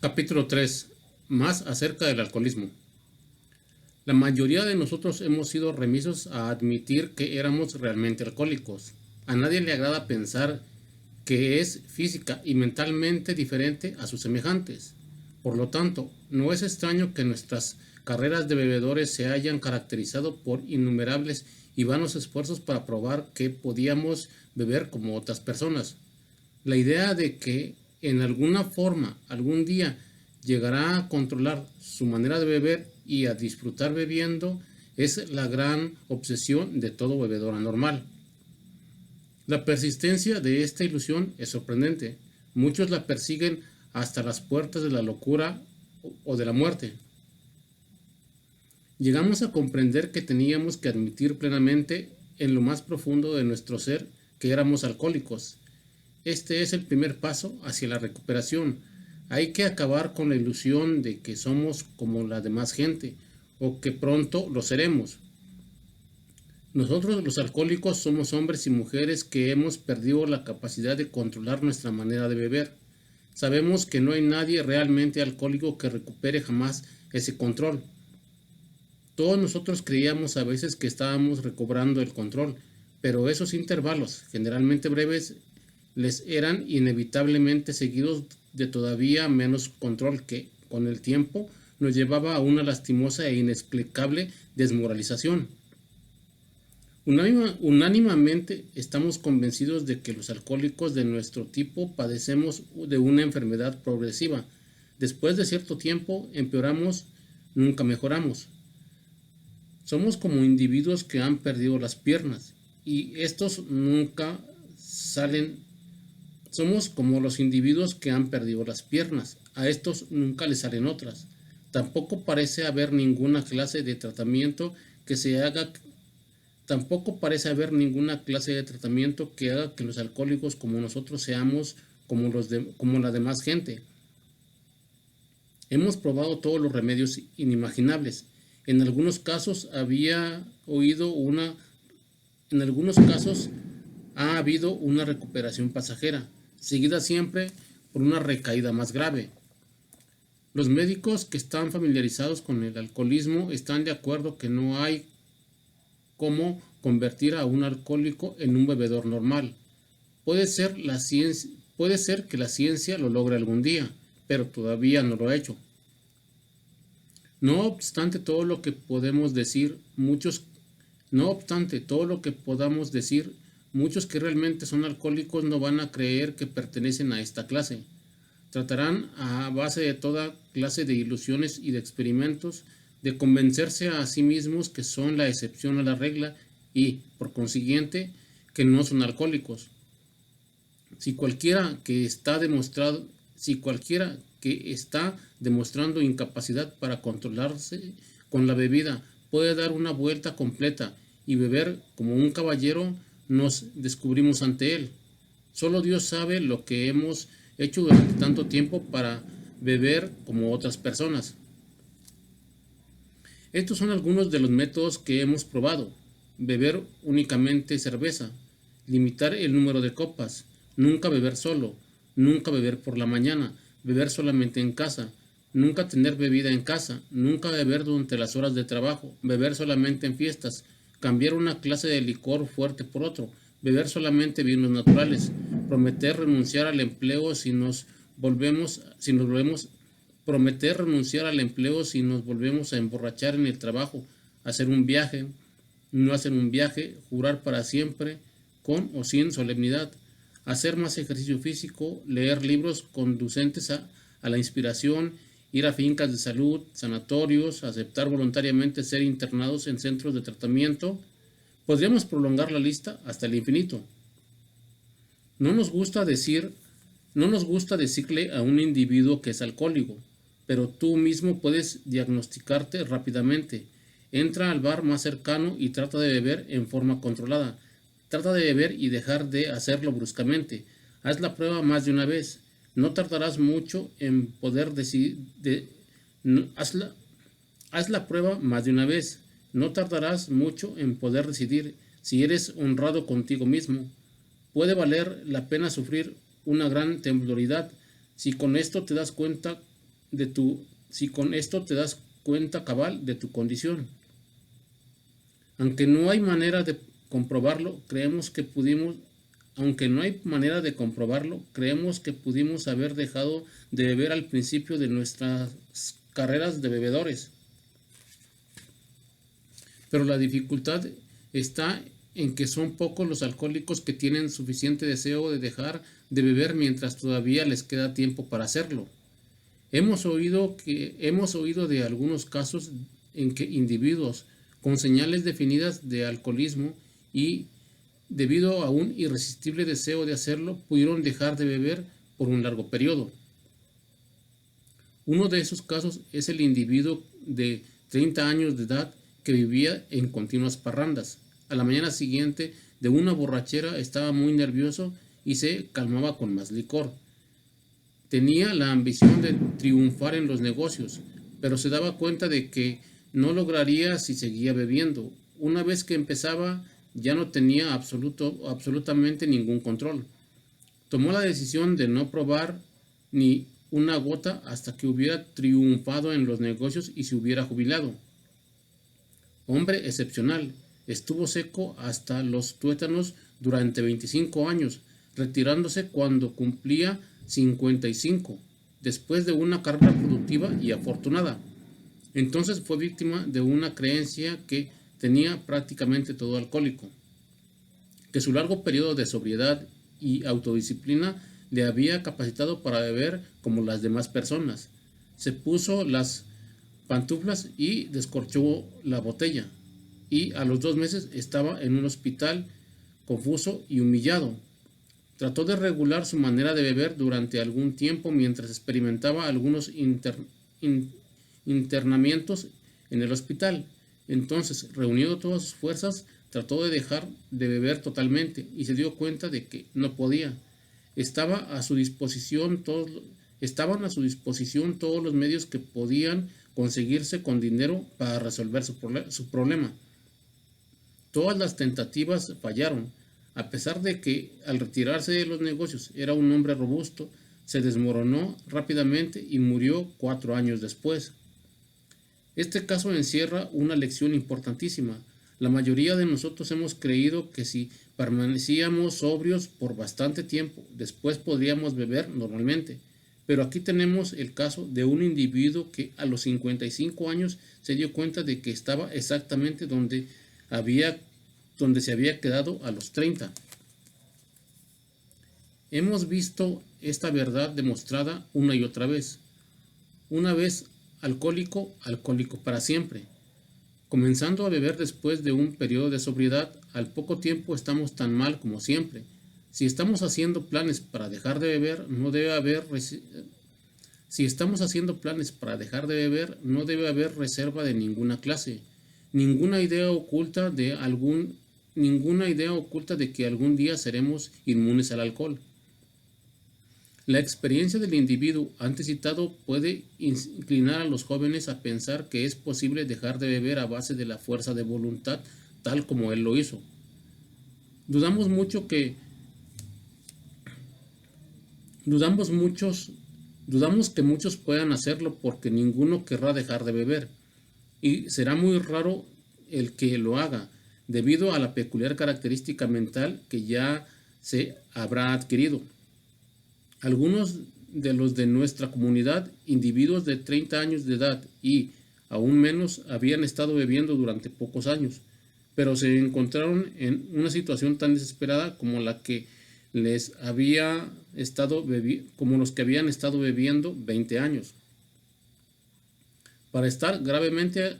Capítulo 3. Más acerca del alcoholismo. La mayoría de nosotros hemos sido remisos a admitir que éramos realmente alcohólicos. A nadie le agrada pensar que es física y mentalmente diferente a sus semejantes. Por lo tanto, no es extraño que nuestras carreras de bebedores se hayan caracterizado por innumerables y vanos esfuerzos para probar que podíamos beber como otras personas. La idea de que en alguna forma, algún día, llegará a controlar su manera de beber y a disfrutar bebiendo es la gran obsesión de todo bebedor anormal. La persistencia de esta ilusión es sorprendente. Muchos la persiguen hasta las puertas de la locura o de la muerte. Llegamos a comprender que teníamos que admitir plenamente en lo más profundo de nuestro ser que éramos alcohólicos. Este es el primer paso hacia la recuperación. Hay que acabar con la ilusión de que somos como la demás gente o que pronto lo seremos. Nosotros los alcohólicos somos hombres y mujeres que hemos perdido la capacidad de controlar nuestra manera de beber. Sabemos que no hay nadie realmente alcohólico que recupere jamás ese control. Todos nosotros creíamos a veces que estábamos recobrando el control, pero esos intervalos, generalmente breves, les eran inevitablemente seguidos de todavía menos control que, con el tiempo, nos llevaba a una lastimosa e inexplicable desmoralización. Unánimemente estamos convencidos de que los alcohólicos de nuestro tipo padecemos de una enfermedad progresiva. Después de cierto tiempo empeoramos, nunca mejoramos. Somos como individuos que han perdido las piernas y estos nunca salen. Somos como los individuos que han perdido las piernas. A estos nunca les salen otras. Tampoco parece haber ninguna clase de tratamiento que haga que los alcohólicos como nosotros seamos como la demás gente. Hemos probado todos los remedios inimaginables. En algunos casos ha habido una recuperación pasajera, seguida siempre por una recaída más grave. Los médicos que están familiarizados con el alcoholismo están de acuerdo que no hay cómo convertir a un alcohólico en un bebedor normal. Puede ser que la ciencia lo logre algún día, pero todavía no lo ha hecho. No obstante todo lo que podamos decir, muchos que realmente son alcohólicos no van a creer que pertenecen a esta clase. Tratarán, a base de toda clase de ilusiones y de experimentos, de convencerse a sí mismos que son la excepción a la regla y, por consiguiente, que no son alcohólicos. Si cualquiera que está demostrando incapacidad para controlarse con la bebida puede dar una vuelta completa y beber como un caballero, nos descubrimos ante él. Solo Dios sabe lo que hemos hecho durante tanto tiempo para beber como otras personas. Estos son algunos de los métodos que hemos probado: beber únicamente cerveza, limitar el número de copas, nunca beber solo, nunca beber por la mañana, beber solamente en casa, nunca tener bebida en casa, nunca beber durante las horas de trabajo, beber solamente en fiestas, cambiar una clase de licor fuerte por otro, beber solamente vinos naturales, prometer renunciar al empleo si nos volvemos a emborrachar en el trabajo, hacer un viaje, no hacer un viaje, jurar para siempre, con o sin solemnidad, hacer más ejercicio físico, leer libros conducentes a la inspiración, ir a fincas de salud, sanatorios, aceptar voluntariamente ser internados en centros de tratamiento. Podríamos prolongar la lista hasta el infinito. No nos gusta decirle a un individuo que es alcohólico, pero tú mismo puedes diagnosticarte rápidamente. Entra al bar más cercano y trata de beber en forma controlada. Trata de beber y dejar de hacerlo bruscamente. Haz la prueba más de una vez. No tardarás mucho en poder decidir. Haz la prueba más de una vez. No tardarás mucho en poder decidir si eres honrado contigo mismo. Puede valer la pena sufrir una gran temblorida si con esto te das cuenta si con esto te das cuenta cabal de tu condición. Aunque no hay manera de comprobarlo, creemos que pudimos haber dejado de beber al principio de nuestras carreras de bebedores. Pero la dificultad está en que son pocos los alcohólicos que tienen suficiente deseo de dejar de beber mientras todavía les queda tiempo para hacerlo. Hemos oído de algunos casos en que individuos con señales definidas de alcoholismo y debido a un irresistible deseo de hacerlo, pudieron dejar de beber por un largo periodo. Uno de esos casos es el individuo de 30 años de edad que vivía en continuas parrandas. A la mañana siguiente de una borrachera estaba muy nervioso y se calmaba con más licor. Tenía la ambición de triunfar en los negocios, pero se daba cuenta de que no lograría si seguía bebiendo. Una vez que empezaba, ya no tenía absolutamente ningún control. Tomó la decisión de no probar ni una gota hasta que hubiera triunfado en los negocios y se hubiera jubilado. Hombre excepcional, estuvo seco hasta los tuétanos durante 25 años, retirándose cuando cumplía 55, después de una carrera productiva y afortunada. Entonces fue víctima de una creencia que tenía prácticamente todo alcohólico, que su largo periodo de sobriedad y autodisciplina le había capacitado para beber como las demás personas. Se puso las pantuflas y descorchó la botella, y a los 2 meses estaba en un hospital confuso y humillado. Trató de regular su manera de beber durante algún tiempo mientras experimentaba algunos internamientos en el hospital. Entonces, reuniendo todas sus fuerzas, trató de dejar de beber totalmente y se dio cuenta de que no podía. Estaban a su disposición todos los medios que podían conseguirse con dinero para resolver su problema. Todas las tentativas fallaron. A pesar de que al retirarse de los negocios era un hombre robusto, se desmoronó rápidamente y murió 4 años después. Este caso encierra una lección importantísima. La mayoría de nosotros hemos creído que si permanecíamos sobrios por bastante tiempo, después podríamos beber normalmente. Pero aquí tenemos el caso de un individuo que a los 55 años se dio cuenta de que estaba exactamente donde se había quedado a los 30. Hemos visto esta verdad demostrada una y otra vez. Una vez alcohólico, alcohólico para siempre. Comenzando a beber después de un periodo de sobriedad, al poco tiempo estamos tan mal como siempre. Si estamos haciendo planes para dejar de beber, no debe haber reserva de ninguna clase, ninguna idea oculta de que algún día seremos inmunes al alcohol. La experiencia del individuo antes citado puede inclinar a los jóvenes a pensar que es posible dejar de beber a base de la fuerza de voluntad, tal como él lo hizo. Dudamos que muchos puedan hacerlo porque ninguno querrá dejar de beber, y será muy raro el que lo haga, debido a la peculiar característica mental que ya se habrá adquirido. Algunos de los de nuestra comunidad, individuos de 30 años de edad y aún menos, habían estado bebiendo durante pocos años, pero se encontraron en una situación tan desesperada como los que habían estado bebiendo 20 años. Para estar gravemente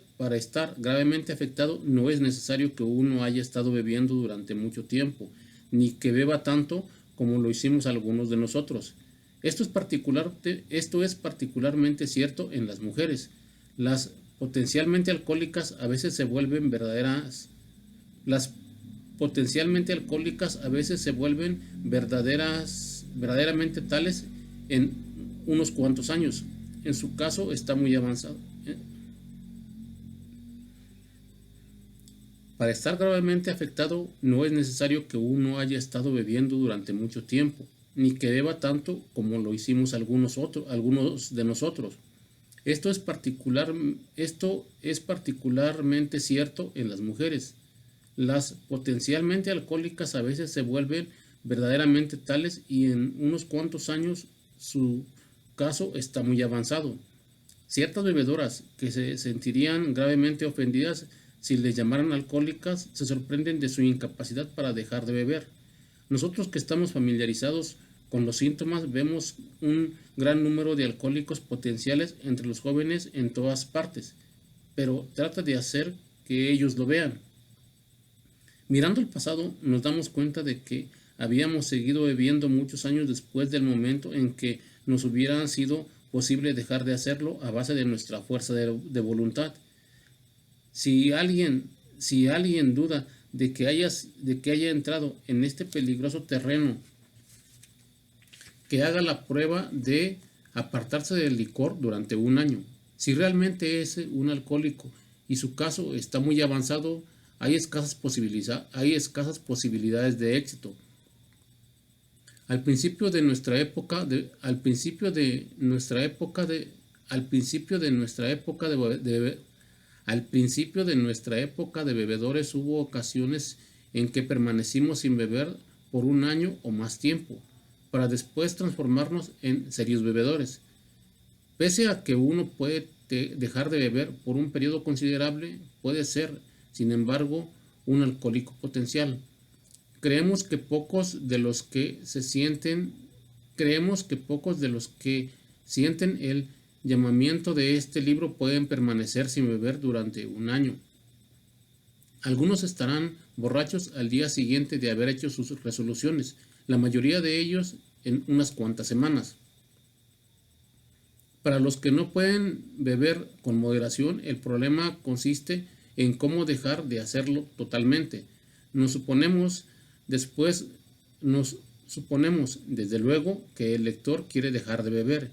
afectado no es necesario que uno haya estado bebiendo durante mucho tiempo, ni que beba tanto como lo hicimos algunos de nosotros. Esto es particularmente cierto en las mujeres. Las potencialmente alcohólicas a veces se vuelven verdaderamente tales en unos cuantos años. En su caso está muy avanzado. Para estar gravemente afectado no es necesario que uno haya estado bebiendo durante mucho tiempo, ni que beba tanto como lo hicimos algunos de nosotros. Esto es particularmente cierto en las mujeres. Las potencialmente alcohólicas a veces se vuelven verdaderamente tales y en unos cuantos años su caso está muy avanzado. Ciertas bebedoras que se sentirían gravemente ofendidas si les llamaran alcohólicas se sorprenden de su incapacidad para dejar de beber. Nosotros que estamos familiarizados con los síntomas vemos un gran número de alcohólicos potenciales entre los jóvenes en todas partes, pero trata de hacer que ellos lo vean. Mirando el pasado, nos damos cuenta de que habíamos seguido bebiendo muchos años después del momento en que nos hubiera sido posible dejar de hacerlo a base de nuestra fuerza de voluntad. Si alguien duda de que haya entrado en este peligroso terreno, que haga la prueba de apartarse del licor durante un año. Si realmente es un alcohólico y su caso está muy avanzado, hay escasas posibilidades de éxito. Al principio de nuestra época de bebedores hubo ocasiones en que permanecimos sin beber por un año o más tiempo, para después transformarnos en serios bebedores. Pese a que uno puede dejar de beber por un periodo considerable, puede ser, sin embargo, un alcohólico potencial. Creemos que pocos de los que sienten el llamamiento de este libro pueden permanecer sin beber durante un año. Algunos estarán borrachos al día siguiente de haber hecho sus resoluciones, la mayoría de ellos en unas cuantas semanas. Para los que no pueden beber con moderación, el problema consiste en cómo dejar de hacerlo totalmente. Nos suponemos, desde luego, que el lector quiere dejar de beber.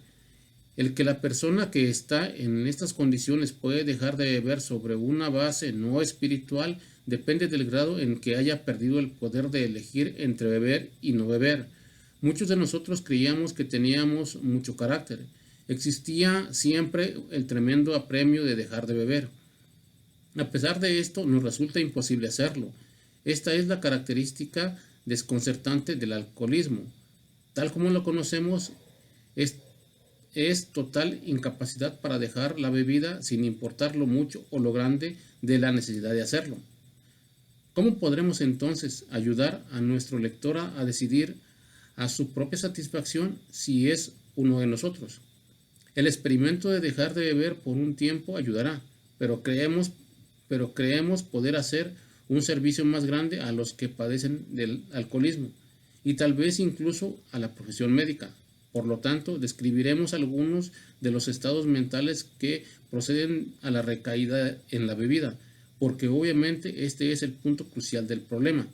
El que la persona que está en estas condiciones puede dejar de beber sobre una base no espiritual depende del grado en que haya perdido el poder de elegir entre beber y no beber. Muchos de nosotros creíamos que teníamos mucho carácter. Existía siempre el tremendo apremio de dejar de beber. A pesar de esto, nos resulta imposible hacerlo. Esta es la característica desconcertante del alcoholismo. Tal como lo conocemos, es total incapacidad para dejar la bebida sin importar lo mucho o lo grande de la necesidad de hacerlo. ¿Cómo podremos entonces ayudar a nuestro lector a decidir a su propia satisfacción si es uno de nosotros? El experimento de dejar de beber por un tiempo ayudará, pero creemos poder hacer un servicio más grande a los que padecen del alcoholismo y tal vez incluso a la profesión médica. Por lo tanto, describiremos algunos de los estados mentales que proceden a la recaída en la bebida, porque obviamente este es el punto crucial del problema.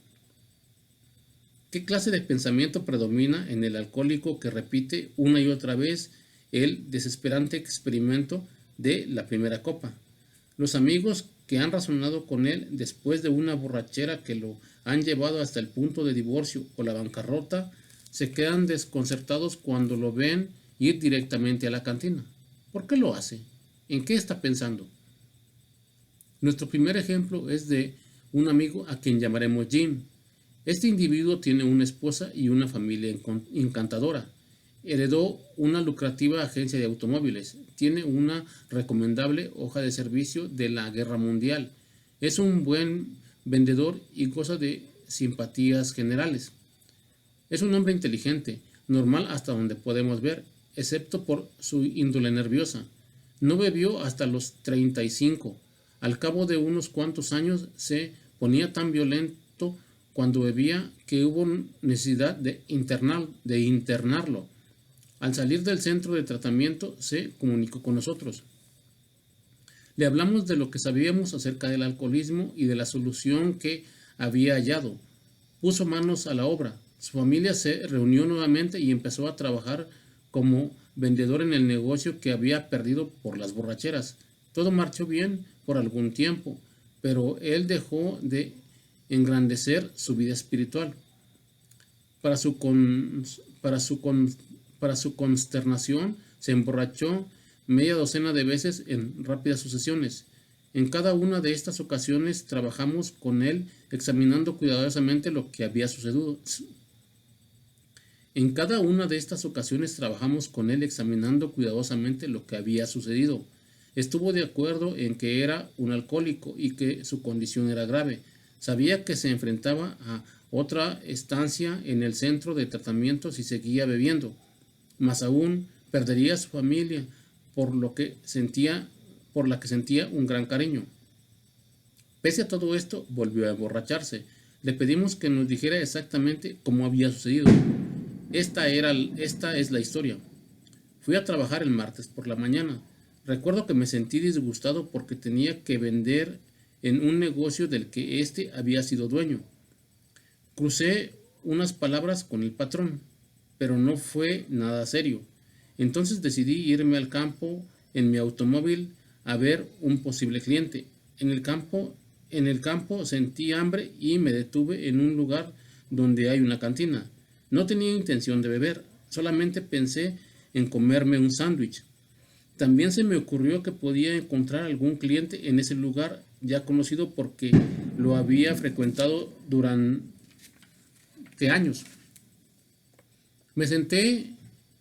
¿Qué clase de pensamiento predomina en el alcohólico que repite una y otra vez el desesperante experimento de la primera copa? Los amigos que han razonado con él después de una borrachera que lo han llevado hasta el punto de divorcio o la bancarrota se quedan desconcertados cuando lo ven ir directamente a la cantina. ¿Por qué lo hace? ¿En qué está pensando? Nuestro primer ejemplo es de un amigo a quien llamaremos Jim. Este individuo tiene una esposa y una familia encantadora. Heredó una lucrativa agencia de automóviles. Tiene una recomendable hoja de servicio de la Guerra Mundial. Es un buen vendedor y goza de simpatías generales. Es un hombre inteligente, normal hasta donde podemos ver, excepto por su índole nerviosa. No bebió hasta los 35. Al cabo de unos cuantos años se ponía tan violento cuando bebía que hubo necesidad de internarlo. Al salir del centro de tratamiento se comunicó con nosotros. Le hablamos de lo que sabíamos acerca del alcoholismo y de la solución que había hallado. Puso manos a la obra. Su familia se reunió nuevamente y empezó a trabajar como vendedor en el negocio que había perdido por las borracheras. Todo marchó bien por algún tiempo, pero él dejó de engrandecer su vida espiritual. Para su consternación, se emborrachó media docena de veces en rápidas sucesiones. En cada una de estas ocasiones trabajamos con él examinando cuidadosamente lo que había sucedido. En cada una de estas ocasiones trabajamos con él examinando cuidadosamente lo que había sucedido. Estuvo de acuerdo en que era un alcohólico y que su condición era grave. Sabía que se enfrentaba a otra estancia en el centro de tratamiento si seguía bebiendo. Más aún, perdería a su familia, por la que sentía un gran cariño. Pese a todo esto, volvió a emborracharse. Le pedimos que nos dijera exactamente cómo había sucedido. Esta es la historia. Fui a trabajar el martes por la mañana. Recuerdo que me sentí disgustado porque tenía que vender en un negocio del que éste había sido dueño. Crucé unas palabras con el patrón, pero no fue nada serio. Entonces decidí irme al campo en mi automóvil a ver un posible cliente. En el campo sentí hambre y me detuve en un lugar donde hay una cantina. No tenía intención de beber, solamente pensé en comerme un sándwich. También se me ocurrió que podía encontrar algún cliente en ese lugar ya conocido porque lo había frecuentado durante años. Me senté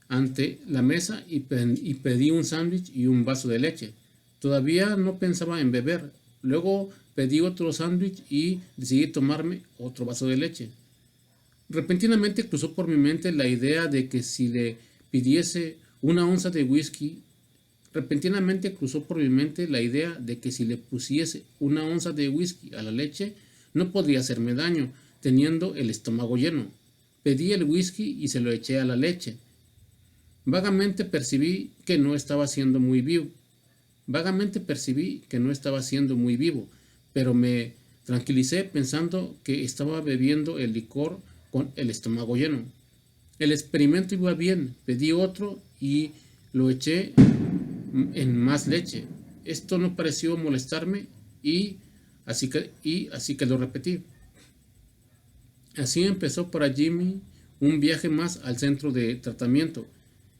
ante la mesa y pedí un sándwich y un vaso de leche. Todavía no pensaba en beber. Luego pedí otro sándwich y decidí tomarme otro vaso de leche. Repentinamente cruzó por mi mente la idea de que si le pidiese una onza de whisky, pusiese una onza de whisky a la leche, no podría hacerme daño, teniendo el estómago lleno. Pedí el whisky y se lo eché a la leche. Vagamente percibí que no estaba siendo muy vivo, pero me tranquilicé pensando que estaba bebiendo el licor con el estómago lleno. El experimento iba bien, pedí otro y lo eché en más leche. Esto no pareció molestarme y así que lo repetí. Así empezó para Jimmy un viaje más al centro de tratamiento.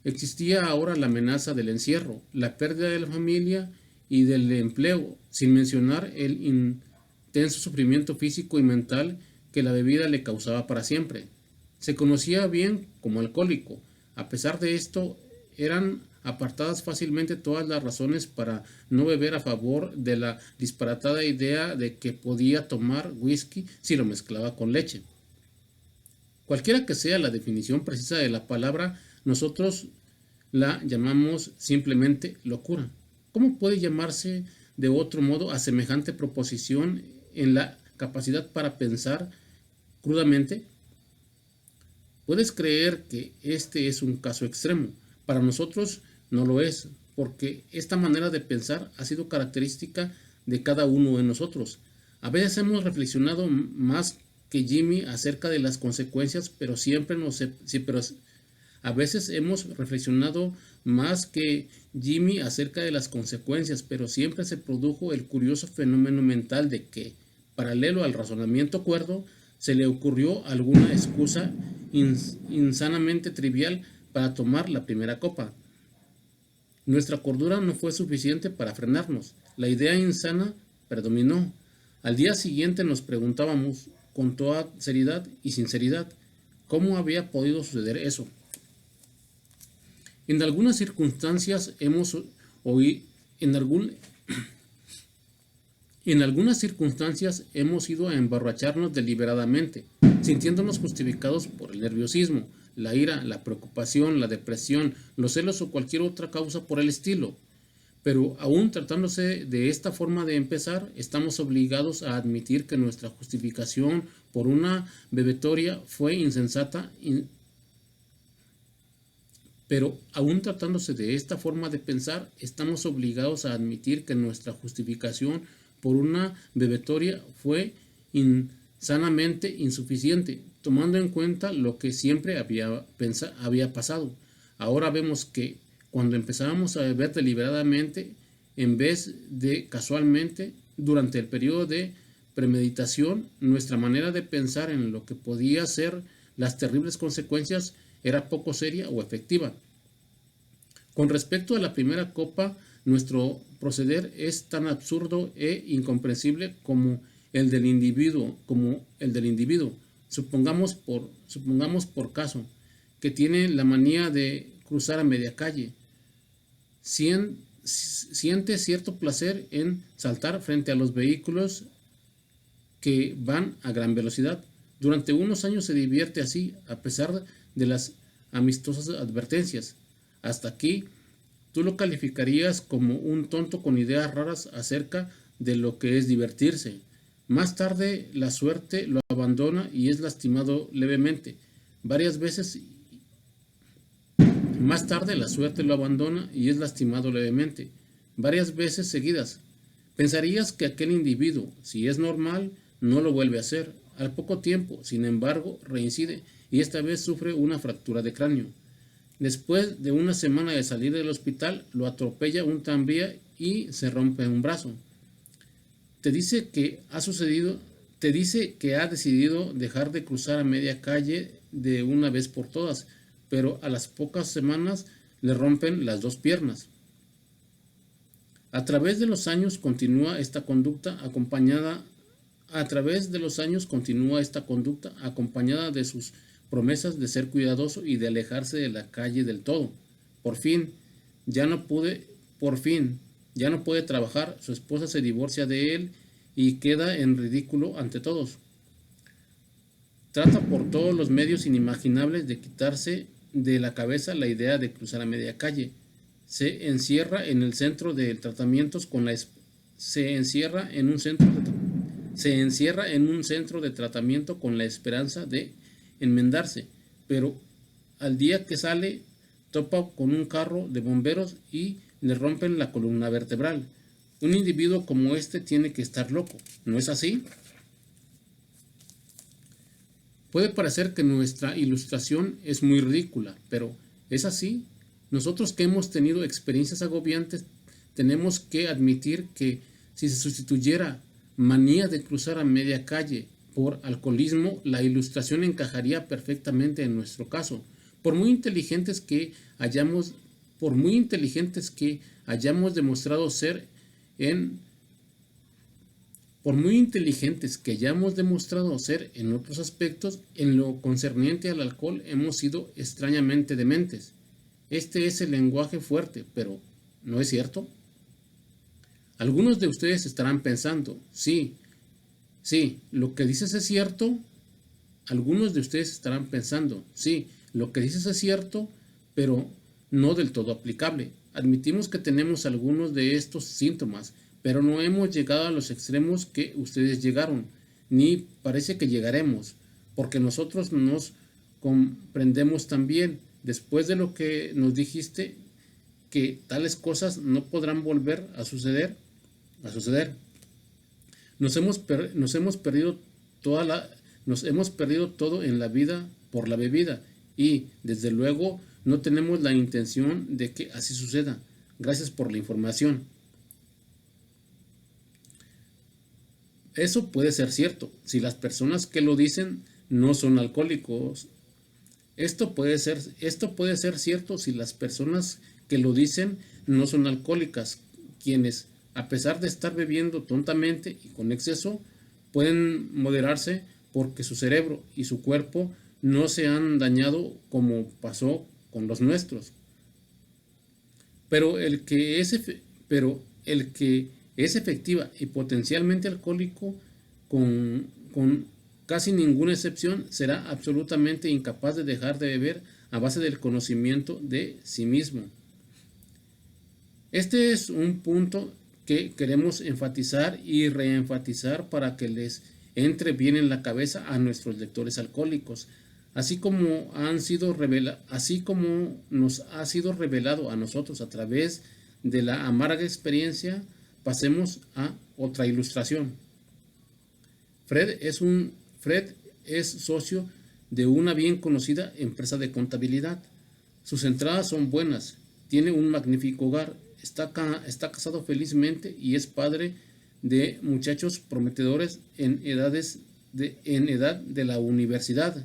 Existía ahora la amenaza del encierro, la pérdida de la familia y del empleo, sin mencionar el intenso sufrimiento físico y mental que la bebida le causaba para siempre. Se conocía bien como alcohólico. A pesar de esto, eran apartadas fácilmente todas las razones para no beber a favor de la disparatada idea de que podía tomar whisky si lo mezclaba con leche. Cualquiera que sea la definición precisa de la palabra, nosotros la llamamos simplemente locura. ¿Cómo puede llamarse de otro modo a semejante proposición en la capacidad para pensar crudamente? Puedes creer que este es un caso extremo. Para nosotros no lo es, porque esta manera de pensar ha sido característica de cada uno de nosotros. A veces hemos reflexionado más que Jimmy acerca de las consecuencias, a veces hemos reflexionado más que Jimmy acerca de las consecuencias, pero siempre se produjo el curioso fenómeno mental de que, paralelo al razonamiento cuerdo, se le ocurrió alguna excusa insanamente trivial para tomar la primera copa. Nuestra cordura no fue suficiente para frenarnos. La idea insana predominó. Al día siguiente nos preguntábamos, con toda seriedad y sinceridad, ¿cómo había podido suceder eso? En algunas circunstancias hemos ido a emborracharnos deliberadamente, sintiéndonos justificados por el nerviosismo, la ira, la preocupación, la depresión, los celos o cualquier otra causa por el estilo. Pero aún tratándose de esta forma de empezar, estamos obligados a admitir que nuestra justificación por una bebetoria fue insensata. Pero aún tratándose de esta forma de pensar, estamos obligados a admitir que nuestra justificación por una bebetoria fue insanamente insuficiente, tomando en cuenta lo que siempre había pasado. Ahora vemos que cuando empezábamos a beber deliberadamente, en vez de casualmente, durante el periodo de premeditación, nuestra manera de pensar en lo que podía ser las terribles consecuencias era poco seria o efectiva. Con respecto a la primera copa, nuestro proceder es tan absurdo e incomprensible como el del individuo, Supongamos por caso que tiene la manía de cruzar a media calle. Siente cierto placer en saltar frente a los vehículos que van a gran velocidad. Durante unos años se divierte así, a pesar de las amistosas advertencias. Hasta aquí, tú lo calificarías como un tonto con ideas raras acerca de lo que es divertirse. Más tarde, la suerte lo abandona y es lastimado levemente. Varias veces Más tarde la suerte lo abandona y es lastimado levemente, varias veces seguidas. Pensarías que aquel individuo, si es normal, no lo vuelve a hacer. Al poco tiempo, sin embargo, reincide y esta vez sufre una fractura de cráneo. Después de una semana de salir del hospital, lo atropella un tranvía y se rompe un brazo. Te dice que ha decidido dejar de cruzar a media calle de una vez por todas, pero a las pocas semanas le rompen las dos piernas. A través de los años continúa esta conducta acompañada de sus promesas de ser cuidadoso y de alejarse de la calle del todo. Por fin, ya no puede trabajar, su esposa se divorcia de él y queda en ridículo ante todos. Trata por todos los medios inimaginables de quitarse de la cabeza la idea de cruzar a media calle. Se encierra en un centro de tratamientos con la esperanza de enmendarse, pero al día que sale topa con un carro de bomberos y le rompen la columna vertebral. Un individuo como este tiene que estar loco, ¿no es así? Puede parecer que nuestra ilustración es muy ridícula, pero ¿es así? Nosotros que hemos tenido experiencias agobiantes tenemos que admitir que si se sustituyera manía de cruzar a media calle por alcoholismo, la ilustración encajaría perfectamente en nuestro caso. Por muy inteligentes que hayamos demostrado ser en otros aspectos, en lo concerniente al alcohol hemos sido extrañamente dementes. Este es el lenguaje fuerte, pero ¿no es cierto? Algunos de ustedes estarán pensando, sí, lo que dices es cierto. Pero no del todo aplicable. Admitimos que tenemos algunos de estos síntomas, pero no hemos llegado a los extremos que ustedes llegaron, ni parece que llegaremos, porque nosotros nos comprendemos también. Después de lo que nos dijiste, que tales cosas no podrán volver a suceder. Nos hemos perdido todo en la vida por la bebida y, desde luego, no tenemos la intención de que así suceda. Gracias por la información. Eso puede ser cierto si las personas que lo dicen no son alcohólicos. Esto puede ser cierto si las personas que lo dicen no son alcohólicas, quienes, a pesar de estar bebiendo tontamente y con exceso, pueden moderarse porque su cerebro y su cuerpo no se han dañado como pasó con los nuestros. Pero el que es efectiva y potencialmente alcohólico, con casi ninguna excepción, será absolutamente incapaz de dejar de beber a base del conocimiento de sí mismo. Este es un punto que queremos enfatizar y reenfatizar para que les entre bien en la cabeza a nuestros lectores alcohólicos, así como nos ha sido revelado a nosotros a través de la amarga experiencia. Pasemos a otra ilustración. Fred es socio de una bien conocida empresa de contabilidad. Sus entradas son buenas, tiene un magnífico hogar, está casado felizmente y es padre de muchachos prometedores en edad de la universidad.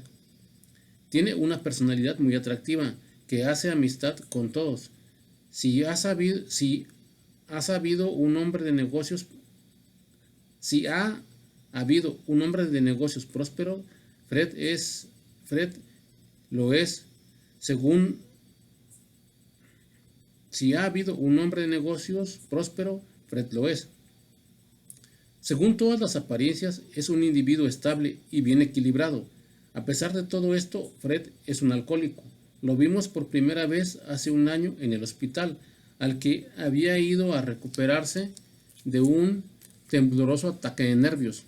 Tiene una personalidad muy atractiva que hace amistad con todos. Ha sabido un hombre de negocios, si ha habido un hombre de negocios próspero, Fred lo es, según si ha habido un hombre de negocios próspero, Fred lo es. Según todas las apariencias, es un individuo estable y bien equilibrado. A pesar de todo esto, Fred es un alcohólico. Lo vimos por primera vez hace un año en el hospital, al que había ido a recuperarse de un tembloroso ataque de nervios.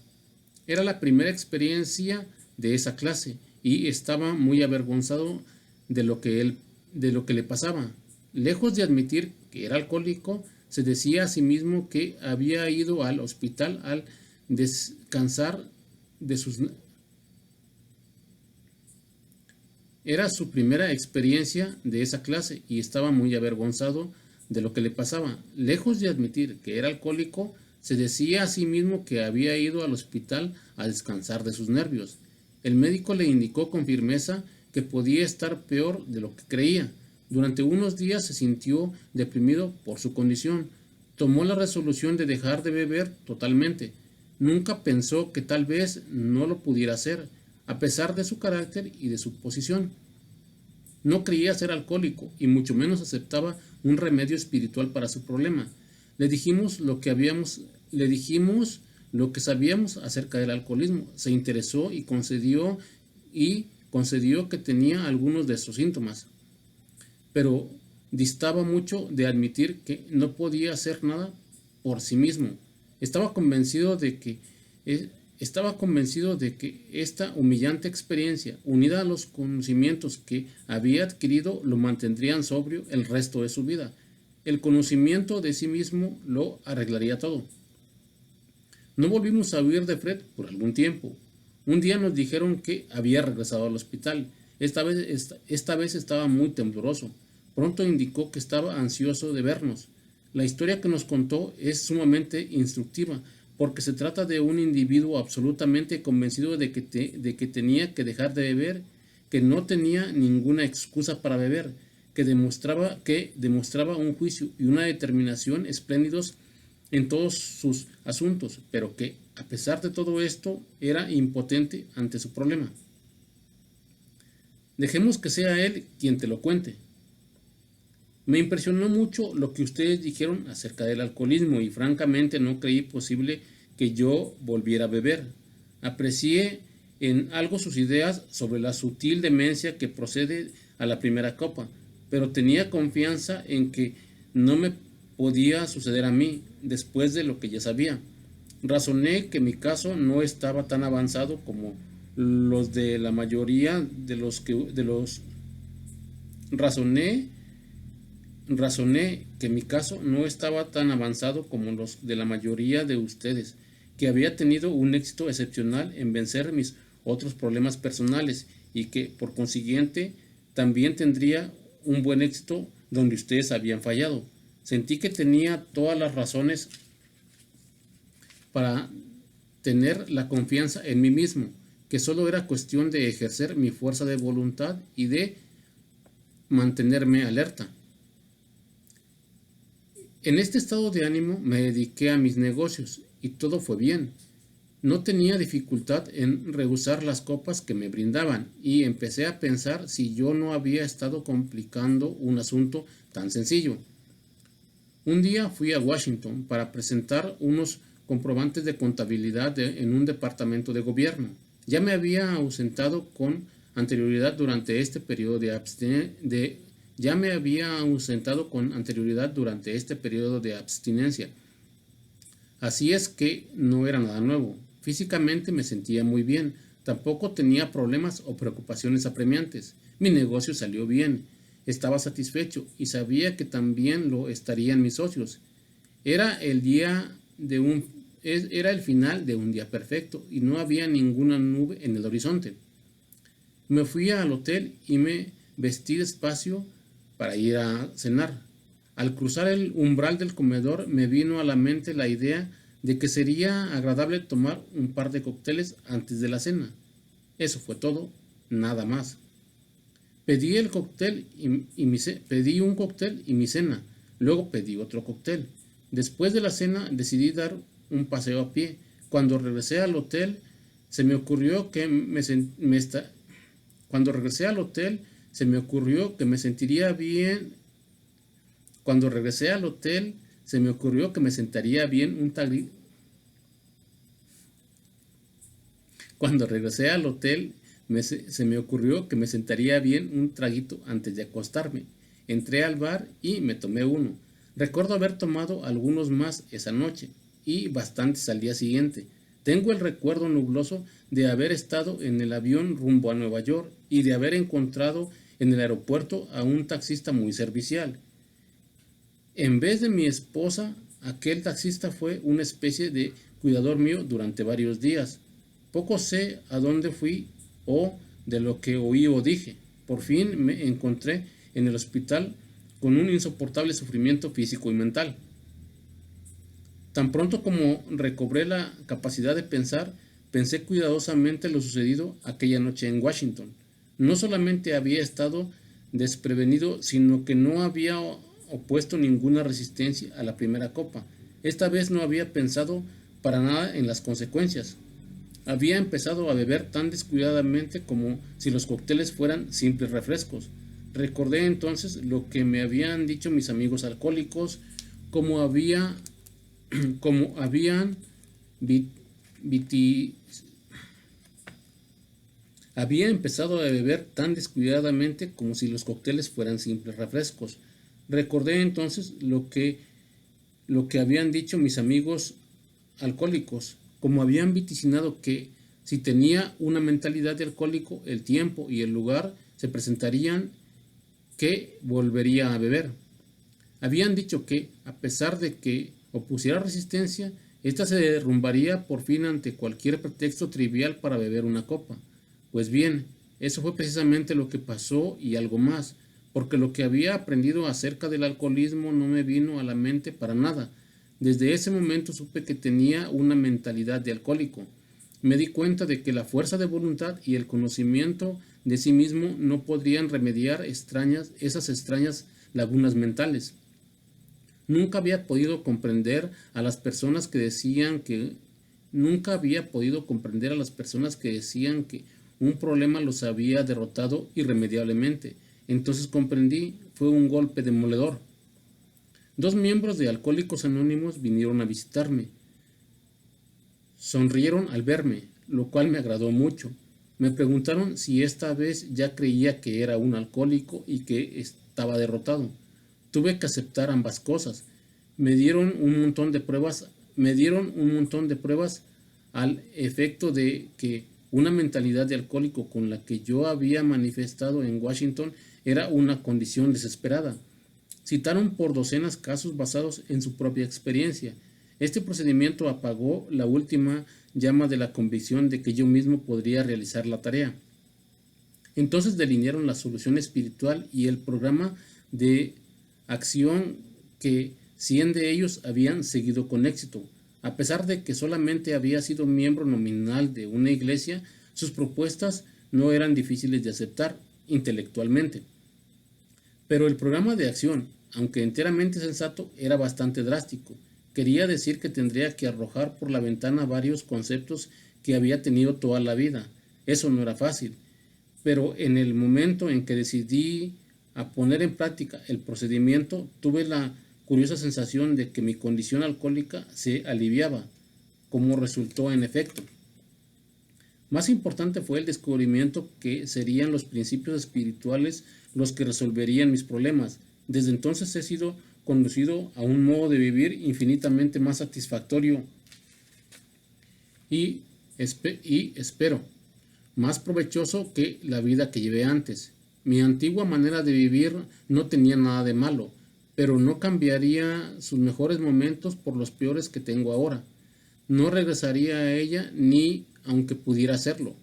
Era la primera experiencia de esa clase y estaba muy avergonzado de lo que le pasaba. Lejos de admitir que era alcohólico, se decía a sí mismo que había ido al hospital al descansar de sus... Era su primera experiencia de esa clase y estaba muy avergonzado de lo que le pasaba. Lejos de admitir que era alcohólico, se decía a sí mismo que había ido al hospital a descansar de sus nervios. El médico le indicó con firmeza que podía estar peor de lo que creía. Durante unos días se sintió deprimido por su condición. Tomó la resolución de dejar de beber totalmente. Nunca pensó que tal vez no lo pudiera hacer, a pesar de su carácter y de su posición. No creía ser alcohólico y mucho menos aceptaba un remedio espiritual para su problema. Le dijimos lo que sabíamos acerca del alcoholismo. Se interesó y concedió que tenía algunos de esos síntomas, pero distaba mucho de admitir que no podía hacer nada por sí mismo. Estaba convencido de que esta humillante experiencia, unida a los conocimientos que había adquirido, lo mantendrían sobrio el resto de su vida. El conocimiento de sí mismo lo arreglaría todo. No volvimos a oír de Fred por algún tiempo. Un día nos dijeron que había regresado al hospital. Esta vez estaba muy tembloroso. Pronto indicó que estaba ansioso de vernos. La historia que nos contó es sumamente instructiva, porque se trata de un individuo absolutamente convencido de que tenía que dejar de beber, que no tenía ninguna excusa para beber, que demostraba un juicio y una determinación espléndidos en todos sus asuntos, pero que, a pesar de todo esto, era impotente ante su problema. Dejemos que sea él quien te lo cuente. Me impresionó mucho lo que ustedes dijeron acerca del alcoholismo y francamente no creí posible que yo volviera a beber. Aprecié en algo sus ideas sobre la sutil demencia que procede a la primera copa, pero tenía confianza en que no me podía suceder a mí después de lo que ya sabía. Razoné que mi caso no estaba tan avanzado como los de la mayoría de los Razoné que mi caso no estaba tan avanzado como los de la mayoría de ustedes, que había tenido un éxito excepcional en vencer mis otros problemas personales y que, por consiguiente, también tendría un buen éxito donde ustedes habían fallado. Sentí que tenía todas las razones para tener la confianza en mí mismo, que solo era cuestión de ejercer mi fuerza de voluntad y de mantenerme alerta. En este estado de ánimo me dediqué a mis negocios y todo fue bien. No tenía dificultad en rehusar las copas que me brindaban y empecé a pensar si yo no había estado complicando un asunto tan sencillo. Un día fui a Washington para presentar unos comprobantes de contabilidad en un departamento de gobierno. Ya me había ausentado con anterioridad durante este periodo de abstinencia. Así es que no era nada nuevo. Físicamente me sentía muy bien. Tampoco tenía problemas o preocupaciones apremiantes. Mi negocio salió bien. Estaba satisfecho y sabía que también lo estarían mis socios. Era el final de un día perfecto y no había ninguna nube en el horizonte. Me fui al hotel y me vestí despacio para ir a cenar. Al cruzar el umbral del comedor me vino a la mente la idea de que sería agradable tomar un par de cócteles antes de la cena. Eso fue todo, nada más. Pedí un cóctel y mi cena. Luego pedí otro cóctel. Después de la cena decidí dar un paseo a pie. Cuando regresé al hotel se me ocurrió que Cuando regresé al hotel se me ocurrió que me sentiría bien. Cuando regresé al hotel se me ocurrió que me sentaría bien un traguito. Cuando regresé al hotel se me ocurrió que me sentaría bien un traguito antes de acostarme. Entré al bar y me tomé uno. Recuerdo haber tomado algunos más esa noche y bastantes al día siguiente. Tengo el recuerdo nubloso de haber estado en el avión rumbo a Nueva York y de haber encontrado en el aeropuerto a un taxista muy servicial. En vez de mi esposa, aquel taxista fue una especie de cuidador mío durante varios días. Poco sé a dónde fui o de lo que oí o dije. Por fin me encontré en el hospital con un insoportable sufrimiento físico y mental. Tan pronto como recobré la capacidad de pensar, pensé cuidadosamente lo sucedido aquella noche en Washington. No solamente había estado desprevenido, sino que no había opuesto ninguna resistencia a la primera copa. Esta vez no había pensado para nada en las consecuencias. Había empezado a beber tan descuidadamente como si los cócteles fueran simples refrescos. Recordé entonces lo que me habían dicho mis amigos alcohólicos, como habían había empezado a beber tan descuidadamente como si los cócteles fueran simples refrescos. Recordé entonces lo que habían dicho mis amigos alcohólicos, como habían vaticinado que si tenía una mentalidad de alcohólico, el tiempo y el lugar se presentarían que volvería a beber. Habían dicho que, a pesar de que opusiera resistencia, ésta se derrumbaría por fin ante cualquier pretexto trivial para beber una copa. Pues bien, eso fue precisamente lo que pasó y algo más, porque lo que había aprendido acerca del alcoholismo no me vino a la mente para nada. Desde ese momento supe que tenía una mentalidad de alcohólico. Me di cuenta de que la fuerza de voluntad y el conocimiento de sí mismo no podrían remediar esas extrañas lagunas mentales. Nunca había podido comprender a las personas que decían que un problema los había derrotado irremediablemente. Entonces comprendí, fue un golpe demoledor. 2 miembros de Alcohólicos Anónimos vinieron a visitarme. Sonrieron al verme, lo cual me agradó mucho. Me preguntaron si esta vez ya creía que era un alcohólico y que estaba derrotado. Tuve que aceptar ambas cosas. Me dieron un montón de pruebas al efecto de que una mentalidad de alcohólico con la que yo había manifestado en Washington era una condición desesperada. Citaron por docenas casos basados en su propia experiencia. Este procedimiento apagó la última llama de la convicción de que yo mismo podría realizar la tarea. Entonces delinearon la solución espiritual y el programa de acción que 100 de ellos habían seguido con éxito. A pesar de que solamente había sido miembro nominal de una iglesia, sus propuestas no eran difíciles de aceptar intelectualmente. Pero el programa de acción, aunque enteramente sensato, era bastante drástico. Quería decir que tendría que arrojar por la ventana varios conceptos que había tenido toda la vida. Eso no era fácil. Pero en el momento en que decidí a poner en práctica el procedimiento, tuve la curiosa sensación de que mi condición alcohólica se aliviaba, como resultó en efecto. Más importante fue el descubrimiento que serían los principios espirituales los que resolverían mis problemas. Desde entonces he sido conducido a un modo de vivir infinitamente más satisfactorio y espero, más provechoso que la vida que llevé antes. Mi antigua manera de vivir no tenía nada de malo, pero no cambiaría sus mejores momentos por los peores que tengo ahora. No regresaría a ella ni aunque pudiera hacerlo.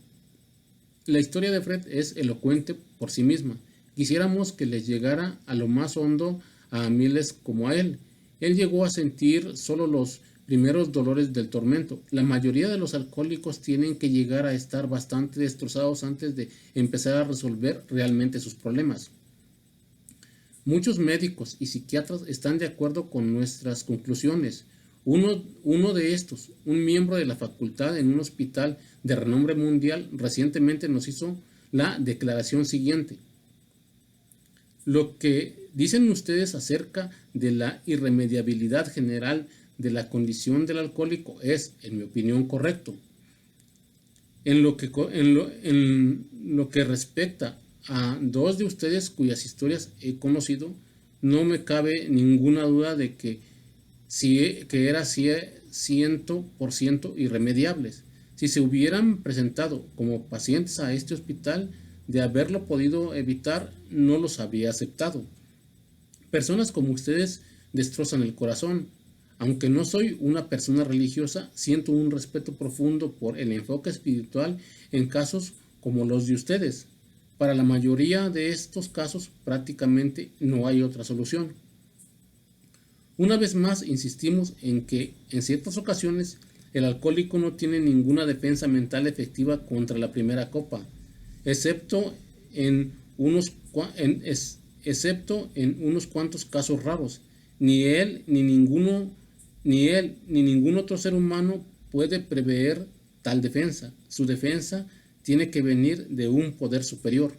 La historia de Fred es elocuente por sí misma. Quisiéramos que les llegara a lo más hondo a miles como a él. Él llegó a sentir solo los primeros dolores del tormento. La mayoría de los alcohólicos tienen que llegar a estar bastante destrozados antes de empezar a resolver realmente sus problemas. Muchos médicos y psiquiatras están de acuerdo con nuestras conclusiones. Uno de estos, un miembro de la facultad en un hospital de renombre mundial, recientemente nos hizo la declaración siguiente. Lo que dicen ustedes acerca de la irremediabilidad general de la condición del alcohólico es, en mi opinión, correcto. En lo que respecta a dos de ustedes cuyas historias he conocido, no me cabe ninguna duda de que eran 100% irremediables. Si se hubieran presentado como pacientes a este hospital, de haberlo podido evitar, no los habría aceptado. Personas como ustedes destrozan el corazón. Aunque no soy una persona religiosa, siento un respeto profundo por el enfoque espiritual en casos como los de ustedes. Para la mayoría de estos casos prácticamente no hay otra solución. Una vez más insistimos en que en ciertas ocasiones el alcohólico no tiene ninguna defensa mental efectiva contra la primera copa, excepto en unos cuantos casos raros. Ni él ni ningún otro ser humano puede prever tal defensa. Su defensa tiene que venir de un poder superior.